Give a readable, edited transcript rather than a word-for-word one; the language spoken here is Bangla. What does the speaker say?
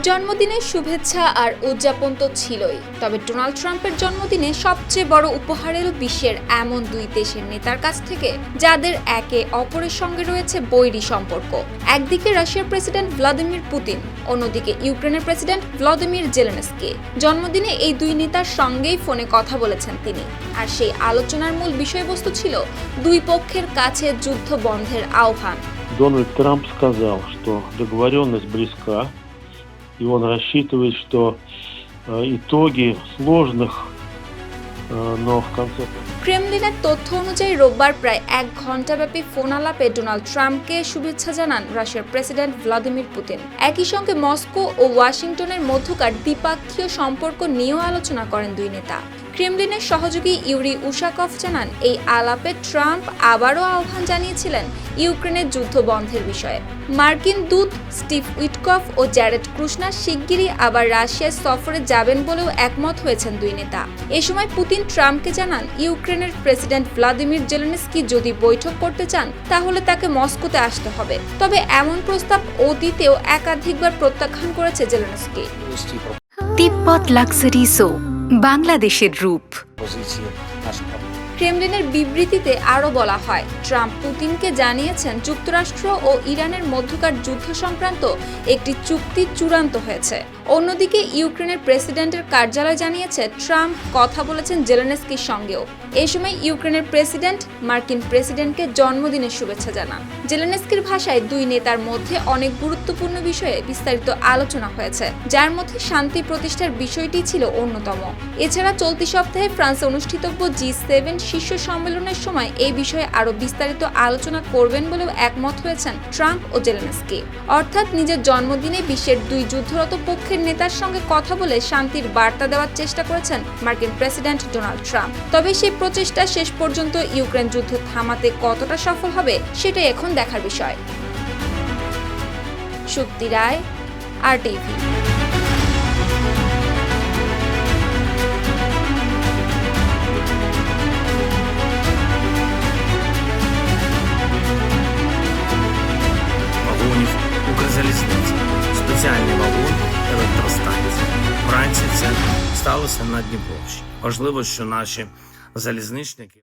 জন্মদিনের শুভেচ্ছা আর উদযাপন তো ছিলই, তবে ডোনাল্ড ট্রাম্পের জন্মদিনে সবচেয়ে বড় উপহার এলো বিশ্বের এমন দুই দেশের নেতার কাছ থেকে যাদের একে অপরের সঙ্গে রয়েছে বৈরী সম্পর্ক। একদিকে রাশিয়ার প্রেসিডেন্ট ভ্লাদিমির পুতিন, অন্যদিকে ইউক্রেনের প্রেসিডেন্ট ভলোদিমির জেলেনস্কি। জন্মদিনে এই দুই নেতার সঙ্গেই ফোনে কথা বলেছেন তিনি, আর সেই আলোচনার মূল বিষয়বস্তু ছিল দুই পক্ষের কাছে যুদ্ধ বন্ধের আহ্বান। Дональд Трамп сказал, что договоренность близка, и он рассчитывает, что итоги сложных, но в конце концов. ক্রেমলিনের তথ্য অনুযায়ী রোববার প্রায় 1 ঘণ্টাব্যাপী ফোন আলাপে ডোনাল্ড ট্রাম্পকে শুভেচ্ছা জানান রাশিয়ার প্রেসিডেন্ট ভ্লাদিমির পুতিন। একই সঙ্গে মস্কো ও ওয়াশিংটনের মধ্যকার দ্বিপাক্ষীয় সম্পর্ক নিয়েও আলোচনা করেন দুই নেতা। ক্রেমলিনের সহযোগী ইউরি উশাকভ জানান, এই আলাপে ট্রাম্প আবারও আহ্বান জানিয়েছিলেন ইউক্রেনের যুদ্ধ বন্ধের বিষয়ে। মার্কিন দূত স্টিভ উইটকফ ও জ্যারেড কুশনার শিগগিরই আবার রাশিয়ায় সফরে যাবেন বলেও একমত হয়েছেন দুই নেতা। এ সময় পুতিন ট্রাম্পকে জানান, ইউক্রেনের প্রেসিডেন্ট ভলোদিমির জেলেনস্কি যদি বৈঠক করতে চান তাহলে তাকে মস্কোতে আসতে হবে। তবে এমন প্রস্তাব অতীতেও একাধিকবার প্রত্যাখ্যান করেছে জেলেনস্কি। তিব্বত লাক্সারি সো, বাংলাদেশের রূপ। ক্রেমলিনের বিবৃতিতে আরও বলা হয়, ট্রাম্প পুতিনকে জানিয়েছেন যুক্তরাষ্ট্র ও ইরানের মধ্যকার যুদ্ধ সংক্রান্ত একটি চুক্তি চূড়ান্ত হয়েছে। অন্যদিকে ইউক্রেনের প্রেসিডেন্টের কার্যালয় জানিয়েছে ট্রাম্প কথা বলেছেন জেলেনস্কির সঙ্গেও। এই সময় ইউক্রেনের প্রেসিডেন্ট মার্কিন প্রেসিডেন্টকে জন্মদিনের শুভেচ্ছা জানান। জেলেনস্কির ভাষায় দুই নেতার মধ্যে অনেক গুরুত্বপূর্ণ বিষয়ে বিস্তারিত আলোচনা হয়েছে, যার মধ্যে শান্তি প্রতিষ্ঠার বিষয়টি ছিল অন্যতম। এছাড়া চলতি সপ্তাহে ফ্রান্সে অনুষ্ঠিতব্য G7 শীর্ষ সম্মেলনের সময় এই বিষয়ে আরও বিস্তারিত আলোচনা করবেন বলেও একমত হয়েছেন ট্রাম্প ও জেলেনস্কি। অর্থাৎ নিজের জন্মদিনে বিশ্বের দুই যুদ্ধরত পক্ষের নেতার সঙ্গে কথা বলে শান্তির বার্তা দেওয়ার চেষ্টা করেছেন মার্কিন প্রেসিডেন্ট ডোনাল্ড ট্রাম্প। তবে সেই প্রচেষ্টা শেষ পর্যন্ত ইউক্রেন যুদ্ধ থামাতে কতটা সফল হবে সেটাই এখন দেখার বিষয়। শুক্তি রায়, RTV। Укрзалізниці. Спеціальний вагон електростанції. Вранці це сталося на Дніпровщині. Важливо, що наші залізничники